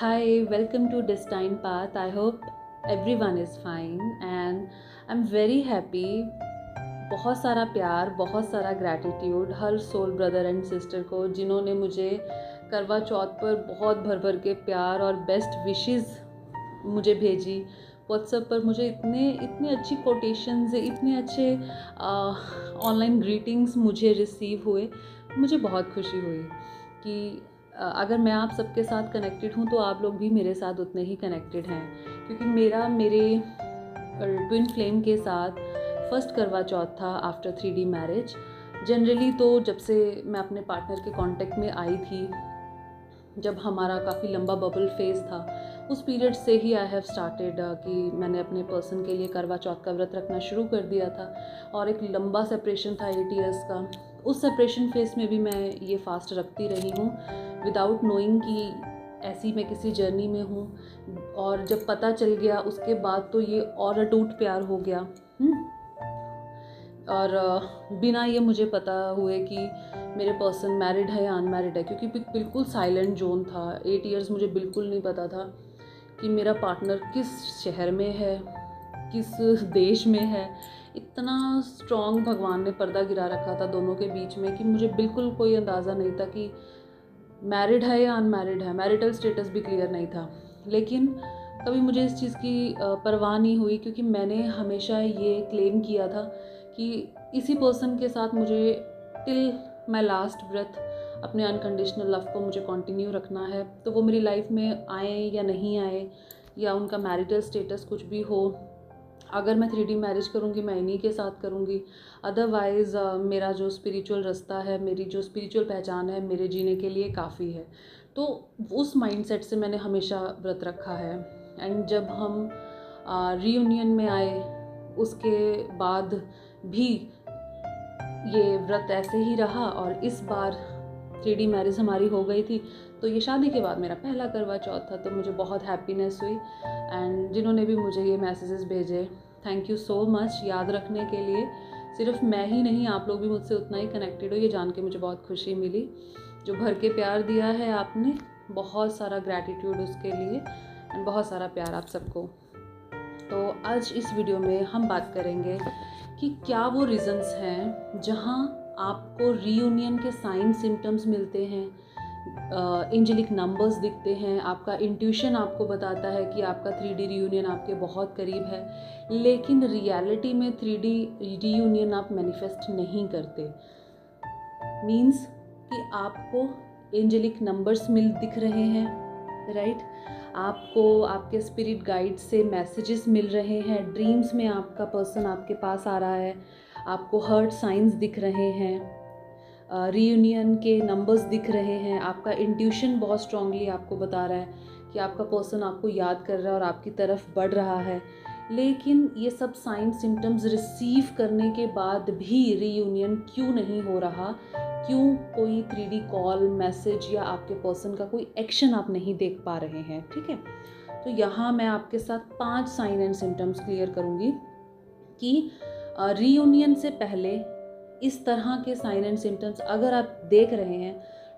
Hi, welcome to Destined Path. I hope everyone is fine and I'm very happy. बहुत सारा प्यार, बहुत सारा ग्रैटिट्यूड हर सोल ब्रदर एंड सिस्टर को जिन्होंने मुझे करवा चौथ पर बहुत भर भर के प्यार और बेस्ट विशेस मुझे भेजी। व्हाट्सएप पर मुझे इतने इतने अच्छी कोटेशंस, इतने अच्छे ऑनलाइन ग्रीटिंग्स मुझे रिसीव हुए। मुझे बहुत खुशी हुई कि अगर मैं आप सबके साथ कनेक्टेड हूँ तो आप लोग भी मेरे साथ उतने ही कनेक्टेड हैं, क्योंकि मेरे ट्विन फ्लेम के साथ फर्स्ट करवा चौथ था आफ्टर 3D मैरिज। जनरली तो जब से मैं अपने पार्टनर के कांटेक्ट में आई थी, जब हमारा काफ़ी लंबा बबल फेज़ था, उस पीरियड से ही आई हैव स्टार्टेड कि मैंने अपने पर्सन के लिए करवा चौथ का व्रत रखना शुरू कर दिया था। और एक लंबा सेपरेशन था 8 इयर्स का। उस सेपरेशन फेज़ में भी मैं ये फास्ट रखती रही हूँ विदाउट नोइंग कि ऐसी मैं किसी जर्नी में हूँ। और जब पता चल गया उसके बाद तो ये और अटूट प्यार हो गया। और बिना ये मुझे पता हुए कि मेरे पर्सन मैरिड है या अनमैरिड है, क्योंकि बिल्कुल साइलेंट जोन था। 8 इयर्स मुझे बिल्कुल नहीं पता था कि मेरा पार्टनर किस शहर में है, किस देश में है। इतना स्ट्रॉन्ग भगवान ने पर्दा गिरा रखा था दोनों के बीच में कि मुझे बिल्कुल कोई अंदाज़ा नहीं था कि मैरिड है या अनमैरिड है। मैरिटल स्टेटस भी क्लियर नहीं था। लेकिन कभी मुझे इस चीज़ की परवाह नहीं हुई, क्योंकि मैंने हमेशा ये क्लेम किया था कि इसी पर्सन के साथ मुझे टिल माई लास्ट ब्रेथ अपने अनकंडीशनल लव को मुझे कंटिन्यू रखना है। तो वो मेरी लाइफ में आए या नहीं आए, या उनका मैरिटल स्टेटस कुछ भी हो, अगर मैं 3D मैरिज करूँगी मैं इन्हीं के साथ करूँगी। अदरवाइज़ मेरा जो स्पिरिचुअल रास्ता है, मेरी जो स्पिरिचुअल पहचान है, मेरे जीने के लिए काफ़ी है। तो उस माइंडसेट से मैंने हमेशा व्रत रखा है। एंड जब हम रीयूनियन में आए उसके बाद भी ये व्रत ऐसे ही रहा। और इस बार 3D मैरिज हमारी हो गई थी, तो ये शादी के बाद मेरा पहला करवा चौथ था। तो मुझे बहुत हैप्पीनेस हुई। एंड जिन्होंने भी मुझे ये मैसेजेस भेजे, थैंक यू सो मच याद रखने के लिए। सिर्फ मैं ही नहीं, आप लोग भी मुझसे उतना ही कनेक्टेड हो, ये जान के मुझे बहुत खुशी मिली। जो भर के प्यार दिया है आपने, बहुत सारा ग्रैटिट्यूड उसके लिए एंड बहुत सारा प्यार आप सबको। तो आज इस वीडियो में हम बात करेंगे कि क्या वो रीज़न्स हैं जहाँ आपको रीयूनियन के साइन सिम्टम्स मिलते हैं, एंजेलिक नंबर्स दिखते हैं, आपका इंट्यूशन आपको बताता है कि आपका 3D रीयूनियन आपके बहुत करीब है, लेकिन रियलिटी में 3D रीयूनियन आप मैनिफेस्ट नहीं करते। मीन्स कि आपको एंजेलिक नंबर्स दिख रहे हैं, राइट। आपको आपके स्पिरिट गाइड से मैसेजेस मिल रहे हैं, ड्रीम्स में आपका पर्सन आपके पास आ रहा है, आपको हर्ट साइंस दिख रहे हैं, रीयूनियन के नंबर्स दिख रहे हैं, आपका इंट्यूशन बहुत स्ट्रांगली आपको बता रहा है कि आपका पर्सन आपको याद कर रहा है और आपकी तरफ बढ़ रहा है। लेकिन ये सब साइन सिम्टम्स रिसीव करने के बाद भी रीयूनियन क्यों नहीं हो रहा, क्यों कोई 3D कॉल, मैसेज या आपके पर्सन का कोई एक्शन आप नहीं देख पा रहे हैं, ठीक है। तो यहाँ मैं आपके साथ 5 साइन एंड सिम्टम्स क्लियर करूँगी कि रीयूनियन से पहले इस तरह के साइन एंड सिम्टम्स अगर आप देख रहे हैं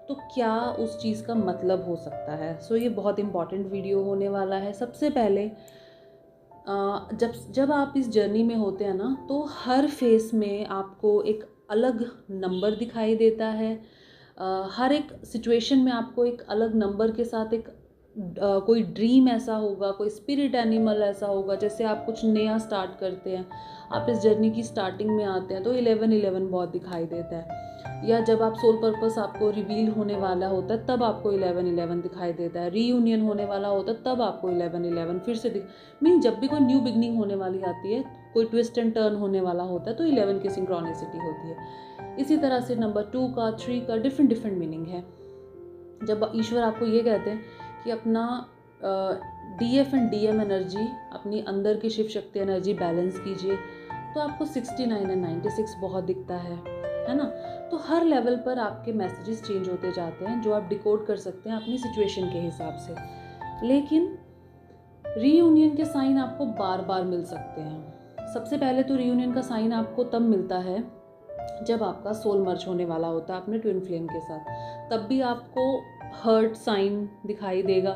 तो क्या उस चीज़ का मतलब हो सकता है। सो ये बहुत इंपॉर्टेंट वीडियो होने वाला है। सबसे पहले जब आप इस जर्नी में होते हैं ना, तो हर फेस में आपको एक अलग नंबर दिखाई देता है। हर एक सिचुएशन में आपको एक अलग नंबर के साथ एक कोई ड्रीम ऐसा होगा, कोई स्पिरिट एनिमल ऐसा होगा। जैसे आप कुछ नया स्टार्ट करते हैं, आप इस जर्नी की स्टार्टिंग में आते हैं तो 11-11 बहुत दिखाई देता है। या जब आप सोल पर्पस आपको रिवील होने वाला होता है तब आपको 11-11 दिखाई देता है। रीयूनियन होने वाला होता है तब आपको 11-11 फिर से मीन जब भी कोई न्यू बिगनिंग होने वाली आती है, कोई ट्विस्ट एंड टर्न होने वाला होता है तो 11 की सिंक्रोनिसिटी होती है। इसी तरह से नंबर 2 का, 3 का डिफरेंट मीनिंग है। जब ईश्वर आपको ये कहते हैं कि अपना DF एंड DM एनर्जी, अपनी अंदर की शिव शक्ति एनर्जी बैलेंस कीजिए, तो आपको 69 एंड 96 बहुत दिखता है ना। तो हर लेवल पर आपके मैसेजेस चेंज होते जाते हैं, जो आप डिकोड कर सकते हैं अपनी सिचुएशन के हिसाब से। लेकिन रीयूनियन के साइन आपको बार बार मिल सकते हैं। सबसे पहले तो रीयूनियन का साइन आपको तब मिलता है जब आपका सोल मर्ज होने वाला होता है अपने ट्विन फ्लेम के साथ। तब भी आपको हर्ट साइन दिखाई देगा।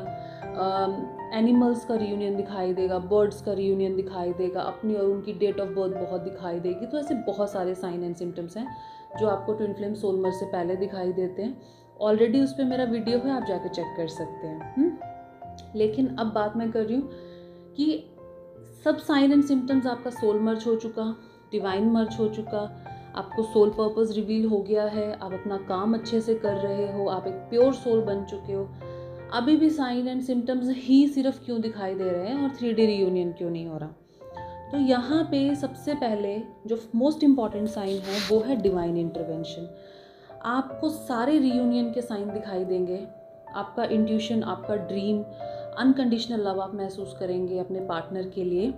एनिमल्स का रियूनियन दिखाई देगा, बर्ड्स का रियूनियन दिखाई देगा, अपनी और उनकी डेट ऑफ बर्थ बहुत दिखाई देगी। तो ऐसे बहुत सारे साइन एंड सिम्टम्स हैं जो आपको ट्विन फ्लेम सोलमर्ज से पहले दिखाई देते हैं। ऑलरेडी उस पर मेरा वीडियो है, आप जाकर चेक कर सकते हैं। लेकिन अब बात मैं कर रही हूँ कि सब साइन एंड सिम्टम्स, आपका सोल मर्ज हो चुका, डिवाइन मर्ज हो चुका, आपको सोल पर्पस रिवील हो गया है, आप अपना काम अच्छे से कर रहे हो, आप एक प्योर सोल बन चुके हो, अभी भी साइन एंड सिम्टम्स ही सिर्फ क्यों दिखाई दे रहे हैं और 3D रियूनियन क्यों नहीं हो रहा? तो यहाँ पे सबसे पहले जो मोस्ट इम्पॉर्टेंट साइन है वो है डिवाइन इंटरवेंशन। आपको सारे रियूनियन के साइन दिखाई देंगे, आपका इंट्यूशन, आपका ड्रीम, अनकंडीशनल लव आप महसूस करेंगे अपने पार्टनर के लिए।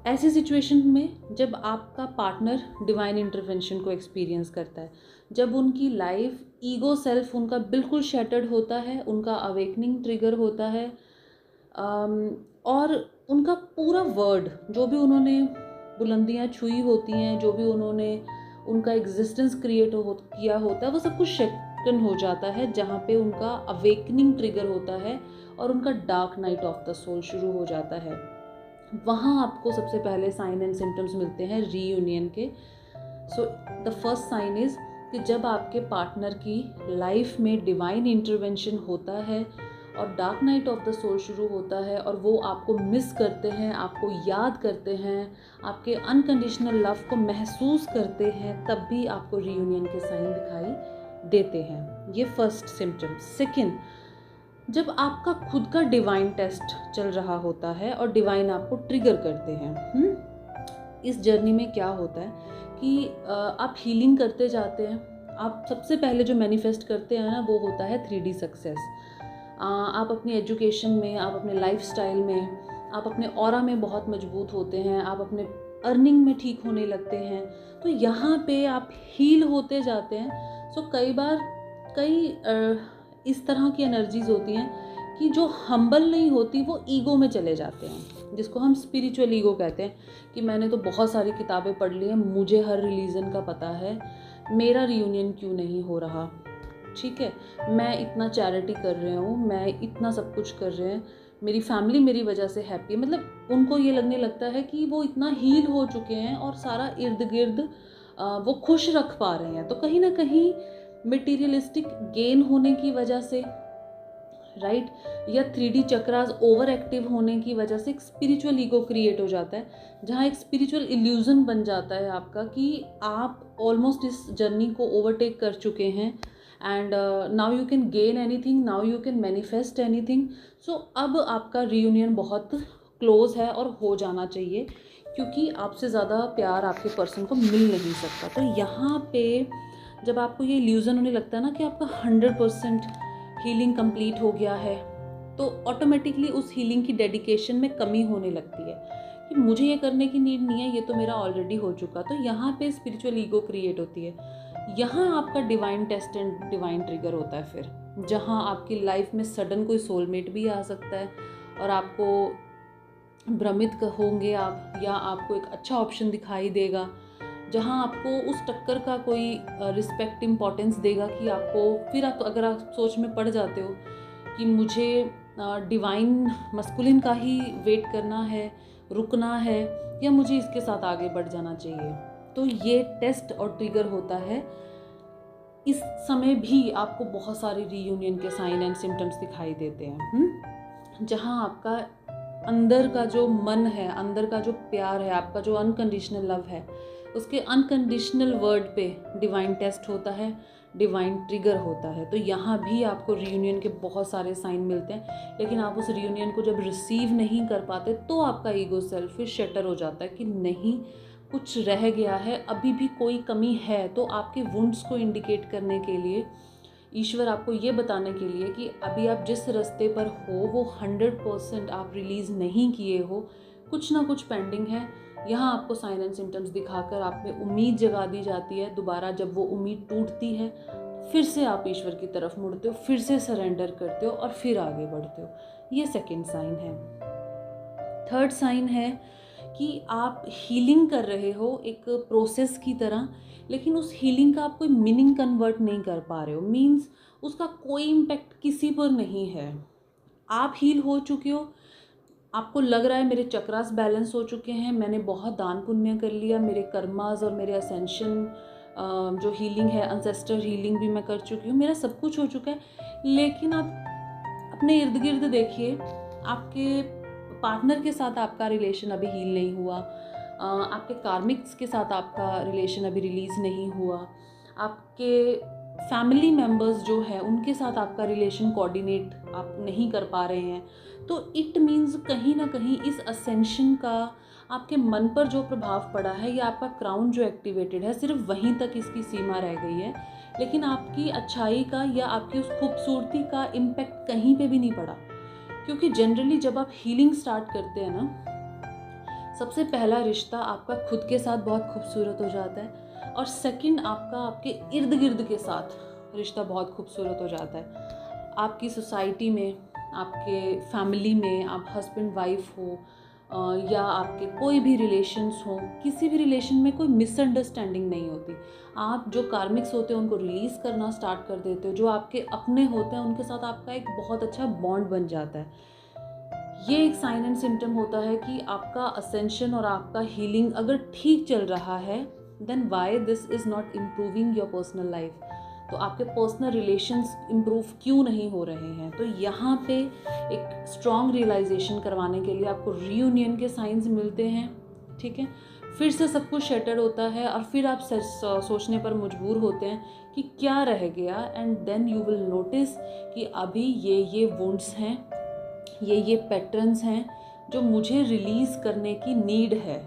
ऐसी सिचुएशन में जब आपका पार्टनर डिवाइन इंटरवेंशन को एक्सपीरियंस करता है, जब उनकी लाइफ ईगो सेल्फ उनका बिल्कुल शैटर्ड होता है, उनका अवेकनिंग ट्रिगर होता है, और उनका पूरा वर्ड, जो भी उन्होंने बुलंदियां छुई होती हैं, जो भी उन्होंने उनका एग्जिस्टेंस क्रिएट किया होता है, वो सब कुछ शेकन हो जाता है, जहाँ पे उनका अवेकनिंग ट्रिगर होता है और उनका dark night of the soul शुरू हो जाता है। वहाँ आपको सबसे पहले साइन एंड सिम्टम्स मिलते हैं रीयूनियन के। So the first sign is कि जब आपके पार्टनर की लाइफ में डिवाइन इंटरवेंशन होता है और dark night of the soul शुरू होता है और वो आपको मिस करते हैं, आपको याद करते हैं, आपके अनकंडीशनल लव को महसूस करते हैं, तब भी आपको रीयूनियन के साइन दिखाई देते हैं। ये फर्स्ट सिम्टम। सेकेंड, जब आपका खुद का डिवाइन टेस्ट चल रहा होता है और डिवाइन आपको ट्रिगर करते हैं। इस जर्नी में क्या होता है कि आप हीलिंग करते जाते हैं। आप सबसे पहले जो मैनिफेस्ट करते हैं ना, वो होता है 3D सक्सेस। आप अपनी एजुकेशन में, आप अपने लाइफस्टाइल में, आप अपने ऑरा में बहुत मजबूत होते हैं, आप अपने अर्निंग में ठीक होने लगते हैं। तो यहाँ पे आप हील होते जाते हैं। सो कई बार इस तरह की एनर्जीज होती हैं कि जो हम्बल नहीं होती वो ईगो में चले जाते हैं, जिसको हम स्पिरिचुअल ईगो कहते हैं कि मैंने तो बहुत सारी किताबें पढ़ ली हैं, मुझे हर रिलीजन का पता है, मेरा रियूनियन क्यों नहीं हो रहा, ठीक है, मैं इतना चैरिटी कर रहे हूँ, मैं इतना सब कुछ कर रहे हैं, मेरी फैमिली मेरी वजह से हैप्पी है। मतलब उनको ये लगने लगता है कि वो इतना हील हो चुके हैं और सारा इर्द गिर्द वो खुश रख पा रहे हैं। तो कहीं ना कहीं मटेरियलिस्टिक गेन होने की वजह से, राइट, या 3D चक्रास ओवर एक्टिव होने की वजह से एक स्पिरिचुअल ईगो क्रिएट हो जाता है, जहाँ एक स्पिरिचुअल इल्यूजन बन जाता है आपका कि आप ऑलमोस्ट इस जर्नी को ओवरटेक कर चुके हैं and now you can gain anything, now you can manifest anything. So अब आपका रियूनियन बहुत क्लोज है और हो जाना चाहिए, क्योंकि आपसे ज़्यादा प्यार आपके पर्सन को मिल नहीं सकता। तो यहाँ पे जब आपको ये इल्यूजन होने लगता है ना कि आपका 100% हीलिंग कंप्लीट हो गया है, तो ऑटोमेटिकली उस हीलिंग की डेडिकेशन में कमी होने लगती है कि मुझे ये करने की नीड नहीं है, ये तो मेरा ऑलरेडी हो चुका। तो यहाँ पे स्पिरिचुअल ईगो क्रिएट होती है। यहाँ आपका divine test and divine trigger होता है फिर, जहाँ आपकी लाइफ में सडन कोई सोलमेट भी आ सकता है और आपको भ्रमित होंगे आप, या आपको एक अच्छा ऑप्शन दिखाई देगा जहाँ आपको उस टक्कर का कोई रिस्पेक्ट इम्पॉर्टेंस देगा कि आपको फिर अगर आप सोच में पड़ जाते हो कि मुझे डिवाइन मस्कुलिन का ही वेट करना है, रुकना है, या मुझे इसके साथ आगे बढ़ जाना चाहिए, तो ये टेस्ट और ट्रिगर होता है। इस समय भी आपको बहुत सारे रीयूनियन के साइन एंड सिम्टम्स दिखाई देते हैं, जहाँ आपका अंदर का जो मन है, अंदर का जो प्यार है, आपका जो अनकंडीशनल लव है, उसके अनकंडीशनल वर्ड पे डिवाइन टेस्ट होता है, डिवाइन ट्रिगर होता है। तो यहाँ भी आपको रियूनियन के बहुत सारे साइन मिलते हैं, लेकिन आप उस रियूनियन को जब रिसीव नहीं कर पाते तो आपका ईगो सेल्फ फिर शटर हो जाता है कि नहीं, कुछ रह गया है, अभी भी कोई कमी है। तो आपके वुंड्स को इंडिकेट करने के लिए, ईश्वर आपको ये बताने के लिए कि अभी आप जिस रास्ते पर हो वो 100% आप रिलीज़ नहीं किए हो, कुछ ना कुछ पेंडिंग है। यहाँ आपको साइन एंड सिम्टम्स दिखाकर आप में उम्मीद जगा दी जाती है। दोबारा जब वो उम्मीद टूटती है, फिर से आप ईश्वर की तरफ मुड़ते हो, फिर से सरेंडर करते हो और फिर आगे बढ़ते हो। ये सेकेंड साइन है। थर्ड साइन है कि आप हीलिंग कर रहे हो एक प्रोसेस की तरह, लेकिन उस हीलिंग का आप कोई मीनिंग कन्वर्ट नहीं कर पा रहे हो। मीन्स उसका कोई इम्पैक्ट किसी पर नहीं है। आप हील हो चुके हो, आपको लग रहा है मेरे चक्रास बैलेंस हो चुके हैं, मैंने बहुत दान पुण्य कर लिया, मेरे कर्मास और मेरे असेंशन जो हीलिंग है, अंसेस्टर हीलिंग भी मैं कर चुकी हूँ, मेरा सब कुछ हो चुका है, लेकिन आप अपने इर्द गिर्द देखिए, आपके पार्टनर के साथ आपका रिलेशन अभी हील नहीं हुआ, आपके कार्मिक्स के साथ आपका रिलेशन अभी रिलीज़ नहीं हुआ, आपके फैमिली मेम्बर्स जो है उनके साथ आपका रिलेशन कोऑर्डिनेट आप नहीं कर पा रहे हैं, तो इट मीन्स कहीं ना कहीं इस असेंशन का आपके मन पर जो प्रभाव पड़ा है, या आपका क्राउन जो एक्टिवेटेड है सिर्फ वहीं तक इसकी सीमा रह गई है, लेकिन आपकी अच्छाई का या आपकी उस खूबसूरती का इम्पैक्ट कहीं पे भी नहीं पड़ा। क्योंकि जनरली जब आप हीलिंग स्टार्ट करते हैं ना, सबसे पहला रिश्ता आपका खुद के साथ बहुत खूबसूरत हो जाता है, और सेकंड आपका आपके इर्द गिर्द के साथ रिश्ता बहुत खूबसूरत हो जाता है। आपकी सोसाइटी में, आपके फैमिली में, आप हस्बैंड वाइफ हो या आपके कोई भी रिलेशंस हो, किसी भी रिलेशन में कोई मिसअंडरस्टैंडिंग नहीं होती। आप जो कार्मिक्स होते हैं उनको रिलीज़ करना स्टार्ट कर देते हो, जो आपके अपने होते हैं उनके साथ आपका एक बहुत अच्छा बॉन्ड बन जाता है। ये एक साइन एंड सिम्टम होता है कि आपका असेंशन और आपका हीलिंग अगर ठीक चल रहा है, then why this is not improving your personal life. तो आपके पर्सनल रिलेशंस इम्प्रूव क्यों नहीं हो रहे हैं? तो यहाँ पे एक स्ट्रॉन्ग रियलाइजेशन करवाने के लिए आपको रीयूनियन के साइंस मिलते हैं, ठीक है। फिर से सब कुछ शैटर्ड होता है और फिर आप सोचने पर मजबूर होते हैं कि क्या रह गया, and then you will notice कि अभी ये वुंड्स हैं, ये पैटर्न्स हैं जो मुझे रिलीज़ करने की नीड है।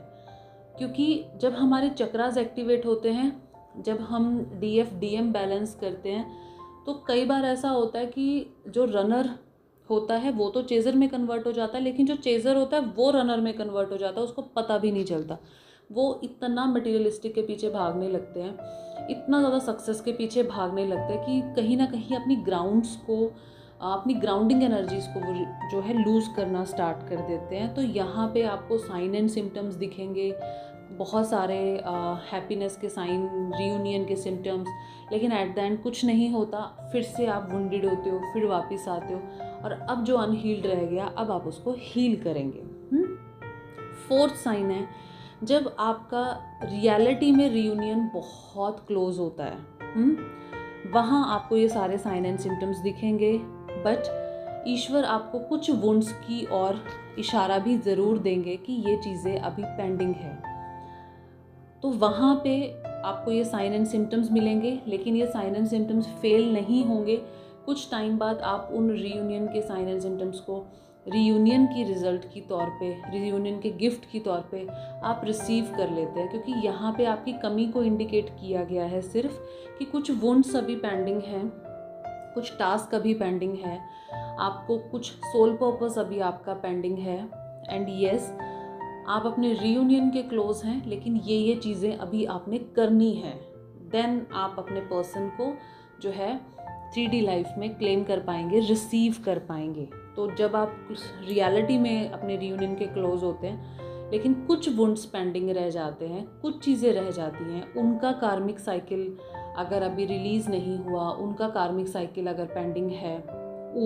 क्योंकि जब हमारे चक्रास एक्टिवेट होते हैं, जब हम DF-DM बैलेंस करते हैं, तो कई बार ऐसा होता है कि जो रनर होता है वो तो चेज़र में कन्वर्ट हो जाता है, लेकिन जो चेज़र होता है वो रनर में कन्वर्ट हो जाता है, उसको पता भी नहीं चलता। वो इतना मटेरियलिस्टिक के पीछे भागने लगते हैं, इतना ज़्यादा सक्सेस के पीछे भागने लगते हैं कि कहीं ना कहीं अपनी ग्राउंड्स को, अपनी ग्राउंडिंग एनर्जीज़ को वो जो है लूज़ करना स्टार्ट कर देते हैं। तो यहाँ पे आपको साइन एंड सिम्टम्स दिखेंगे, बहुत सारे हैप्पीनेस के साइन, रीयूनियन के सिम्टम्स, लेकिन एट द एंड कुछ नहीं होता, फिर से आप वुंडेड होते हो, फिर वापस आते हो, और अब जो अनहील्ड रह गया अब आप उसको हील करेंगे। फोर्थ साइन है जब आपका रियलिटी में रीयूनियन बहुत क्लोज होता है, वहाँ आपको ये सारे साइन एंड सिम्टम्स दिखेंगे, बट ईश्वर आपको कुछ वुंड्स की ओर इशारा भी ज़रूर देंगे कि ये चीज़ें अभी पेंडिंग है। तो वहाँ पे आपको ये साइन एंड सिम्टम्स मिलेंगे, लेकिन ये साइन एंड सिम्टम्स फेल नहीं होंगे। कुछ टाइम बाद आप उन रीयूनियन के साइन एंड सिम्टम्स को रीयूनियन की रिज़ल्ट की तौर पे, रीयूनियन के गिफ्ट की तौर पे आप रिसीव कर लेते हैं, क्योंकि यहाँ पे आपकी कमी को इंडिकेट किया गया है सिर्फ कि कुछ वुंड्स अभी पेंडिंग हैं, कुछ टास्क अभी पेंडिंग है, आपको कुछ सोल पर्पस अभी आपका पेंडिंग है, एंड यस आप अपने रीयूनियन के क्लोज हैं, लेकिन ये चीज़ें अभी आपने करनी है, देन आप अपने पर्सन को जो है 3D लाइफ में क्लेम कर पाएंगे, रिसीव कर पाएंगे। तो जब आप रियलिटी में अपने रीयूनियन के क्लोज होते हैं, लेकिन कुछ वुंड्स पेंडिंग रह जाते हैं, कुछ चीज़ें रह जाती हैं, उनका कार्मिक साइकिल अगर अभी रिलीज़ नहीं हुआ, उनका कार्मिक साइकिल अगर पेंडिंग है,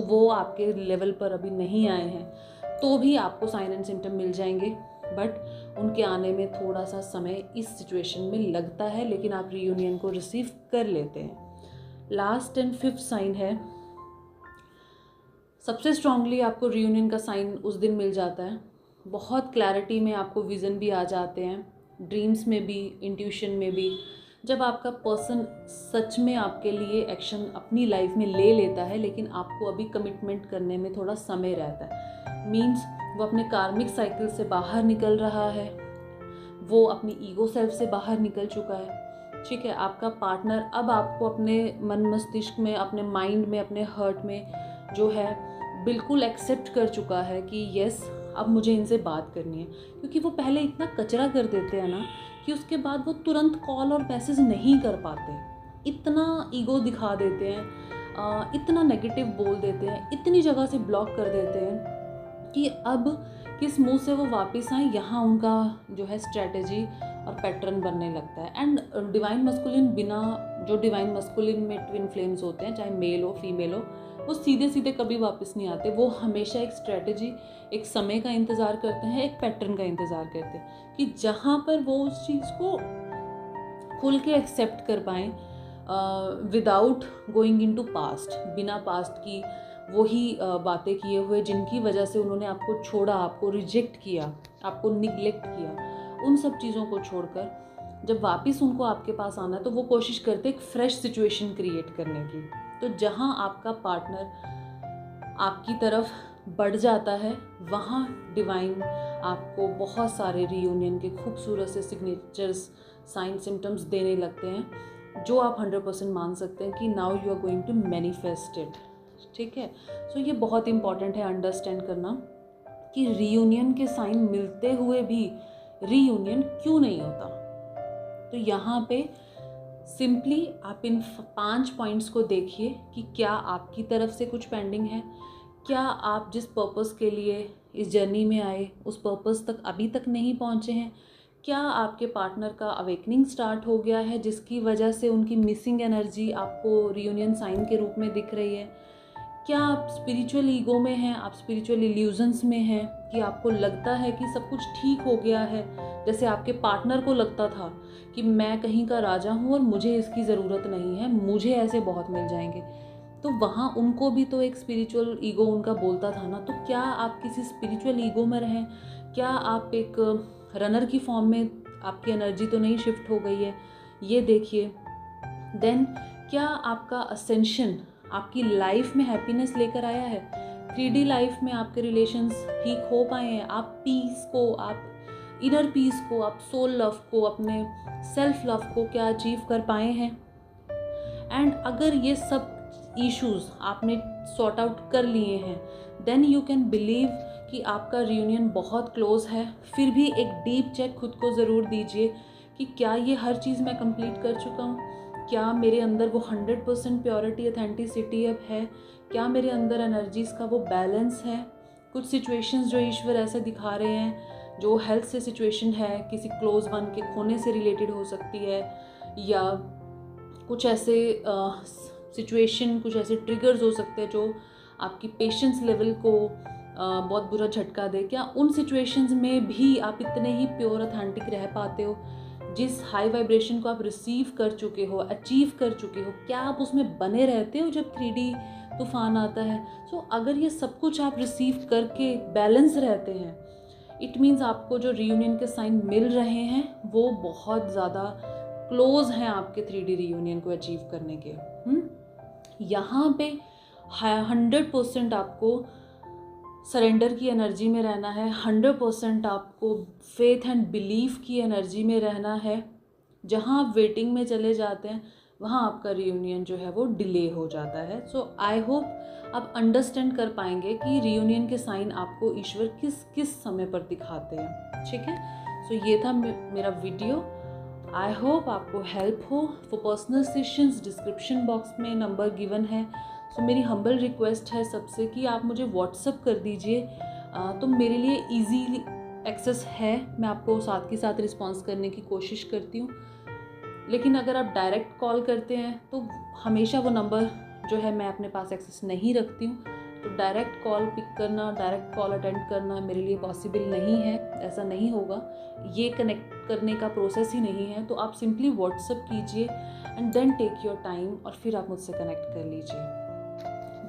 वो आपके लेवल पर अभी नहीं आए हैं, तो भी आपको साइन एंड सिम्टम मिल जाएंगे, बट उनके आने में थोड़ा सा समय इस सिचुएशन में लगता है, लेकिन आप रीयूनियन को रिसीव कर लेते हैं। लास्ट एंड फिफ्थ साइन है, सबसे स्ट्रांगली आपको रीयूनियन का साइन उस दिन मिल जाता है, बहुत क्लैरिटी में आपको विज़न भी आ जाते हैं, ड्रीम्स में भी, इंट्यूशन में भी। जब आपका पर्सन सच में आपके लिए एक्शन अपनी लाइफ में ले लेता है, लेकिन आपको अभी कमिटमेंट करने में थोड़ा समय रहता है, मीन्स वो अपने कार्मिक साइकिल से बाहर निकल रहा है, वो अपनी ईगो सेल्फ से बाहर निकल चुका है, ठीक है। आपका पार्टनर अब आपको अपने मन मस्तिष्क में, अपने माइंड में, अपने हर्ट में जो है बिल्कुल एक्सेप्ट कर चुका है कि यस अब मुझे इनसे बात करनी है, क्योंकि वो पहले इतना कचरा कर देते हैं ना कि उसके बाद वो तुरंत कॉल और मैसेज नहीं कर पाते, इतना ईगो दिखा देते हैं, इतना नेगेटिव बोल देते हैं, इतनी जगह से ब्लॉक कर देते हैं कि अब किस मुंह से वो वापस आए, यहाँ उनका जो है स्ट्रेटजी और पैटर्न बनने लगता है। एंड डिवाइन मस्कुलिन बिना, जो डिवाइन मस्कुलिन में ट्विन फ्लेम्स होते हैं, चाहे मेल हो फीमेल हो, वो सीधे सीधे कभी वापस नहीं आते। वो हमेशा एक स्ट्रेटजी, एक समय का इंतज़ार करते हैं, एक पैटर्न का इंतज़ार करते हैं कि जहाँ पर वो उस चीज़ को खुल के एक्सेप्ट कर पाएँ विदाउट गोइंग इनटू पास्ट, बिना पास्ट की वही बातें किए हुए जिनकी वजह से उन्होंने आपको छोड़ा, आपको रिजेक्ट किया, आपको निगलेक्ट किया, उन सब चीज़ों को छोड़कर जब वापस उनको आपके पास आना है तो वो कोशिश करते एक फ्रेश सिचुएशन क्रिएट करने की। तो जहाँ आपका पार्टनर आपकी तरफ बढ़ जाता है, वहाँ डिवाइन आपको बहुत सारे रीयूनियन के खूबसूरत से सिग्नेचर्स, साइन, सिम्टम्स देने लगते हैं, जो आप 100% मान सकते हैं कि now you are going to manifest it. ठीक है, सो ये बहुत इंपॉर्टेंट है अंडरस्टैंड करना कि रीयूनियन के साइन मिलते हुए भी रीयूनियन क्यों नहीं होता। तो यहाँ पे सिंपली आप इन 5 पॉइंट्स को देखिए कि क्या आपकी तरफ से कुछ पेंडिंग है, क्या आप जिस पर्पस के लिए इस जर्नी में आए उस पर्पस तक अभी तक नहीं पहुँचे हैं, क्या आपके पार्टनर का अवेकनिंग स्टार्ट हो गया है जिसकी वजह से उनकी मिसिंग एनर्जी आपको रीयूनियन साइन के रूप में दिख रही है, क्या आप स्पिरिचुअल ईगो में हैं, आप स्पिरिचुअल इल्यूजन्स में हैं कि आपको लगता है कि सब कुछ ठीक हो गया है, जैसे आपके पार्टनर को लगता था कि मैं कहीं का राजा हूँ और मुझे इसकी ज़रूरत नहीं है, मुझे ऐसे बहुत मिल जाएंगे। तो वहाँ उनको भी तो एक स्पिरिचुअल ईगो उनका बोलता था ना। तो क्या आप किसी स्पिरिचुअल ईगो में रहें, क्या आप एक रनर की फॉर्म में, आपकी एनर्जी तो नहीं शिफ्ट हो गई है, ये देखिए। देन क्या आपका असेंशन आपकी लाइफ में हैप्पीनेस लेकर आया है, 3D लाइफ में आपके रिलेशंस ठीक हो पाए हैं, आप पीस को, आप इनर पीस को, आप सोल लव को, अपने सेल्फ लव को क्या अचीव कर पाए हैं। एंड अगर ये सब इश्यूज आपने सॉर्ट आउट कर लिए हैं, देन यू कैन बिलीव कि आपका रियूनियन बहुत क्लोज है। फिर भी एक डीप चेक खुद को ज़रूर दीजिए कि क्या ये हर चीज़ मैं कंप्लीट कर चुका हूँ, क्या मेरे अंदर वो 100% प्योरिटी, ऑथेंटिसिटी अब है, क्या मेरे अंदर एनर्जीज़ का वो बैलेंस है। कुछ सिचुएशंस जो ईश्वर ऐसे दिखा रहे हैं, जो हेल्थ से सिचुएशन है, किसी क्लोज वन के खोने से रिलेटेड हो सकती है, या कुछ ऐसे सिचुएशन, कुछ ऐसे ट्रिगर्स हो सकते हैं जो आपकी पेशेंस लेवल को बहुत बुरा झटका दे। क्या उन सिचुएशंस में भी आप इतने ही प्योर ऑथेंटिक रह पाते हो, जिस हाई वाइब्रेशन को आप रिसीव कर चुके हो, अचीव कर चुके हो, क्या आप उसमें बने रहते हो जब 3D तूफान आता है। सो अगर ये सब कुछ आप रिसीव करके बैलेंस रहते हैं, इट मीन्स आपको जो रीयूनियन के साइन मिल रहे हैं वो बहुत ज़्यादा क्लोज हैं आपके 3D रीयूनियन को अचीव करने के। यहाँ पे 100% आपको सरेंडर की एनर्जी में रहना है, 100% आपको फेथ एंड बिलीफ की एनर्जी में रहना है। जहाँ आप वेटिंग में चले जाते हैं वहाँ आपका रियूनियन जो है वो डिले हो जाता है। सो आई होप आप अंडरस्टैंड कर पाएंगे कि रियूनियन के साइन आपको ईश्वर किस किस समय पर दिखाते हैं। ठीक है, सो ये था मेरा वीडियो। आई होप आपको हेल्प हो। For personal sessions description box में नंबर गिवन है। सो मेरी हम्बल रिक्वेस्ट है सबसे कि आप मुझे व्हाट्सअप कर दीजिए, तो मेरे लिए इजी एक्सेस है, मैं आपको साथ के साथ रिस्पॉन्स करने की कोशिश करती हूँ। लेकिन अगर आप डायरेक्ट कॉल करते हैं तो हमेशा वो नंबर जो है मैं अपने पास एक्सेस नहीं रखती हूँ, तो डायरेक्ट कॉल पिक करना, डायरेक्ट कॉल अटेंड करना मेरे लिए पॉसिबल नहीं है, ऐसा नहीं होगा, ये कनेक्ट करने का प्रोसेस ही नहीं है। तो आप सिंपली व्हाट्सअप कीजिए and then take your time और फिर आप मुझसे कनेक्ट कर लीजिए।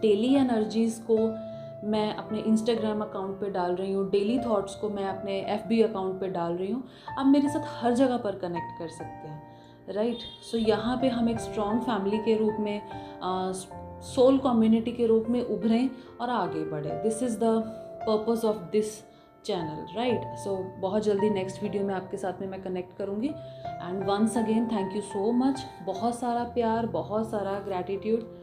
डेली एनर्जीज़ को मैं अपने इंस्टाग्राम अकाउंट पे डाल रही हूँ, डेली थॉट्स को मैं अपने FB अकाउंट पे डाल रही हूँ। आप मेरे साथ हर जगह पर कनेक्ट कर सकते हैं, राइट। सो यहाँ पे हम एक स्ट्रॉन्ग फैमिली के रूप में, सोल कम्युनिटी के रूप में उभरें और आगे बढ़े। This is the purpose of this channel, right. So बहुत जल्दी नेक्स्ट वीडियो में आपके साथ में मैं कनेक्ट करूँगी। And once again thank you so much. बहुत सारा प्यार, बहुत सारा ग्रैटिट्यूड।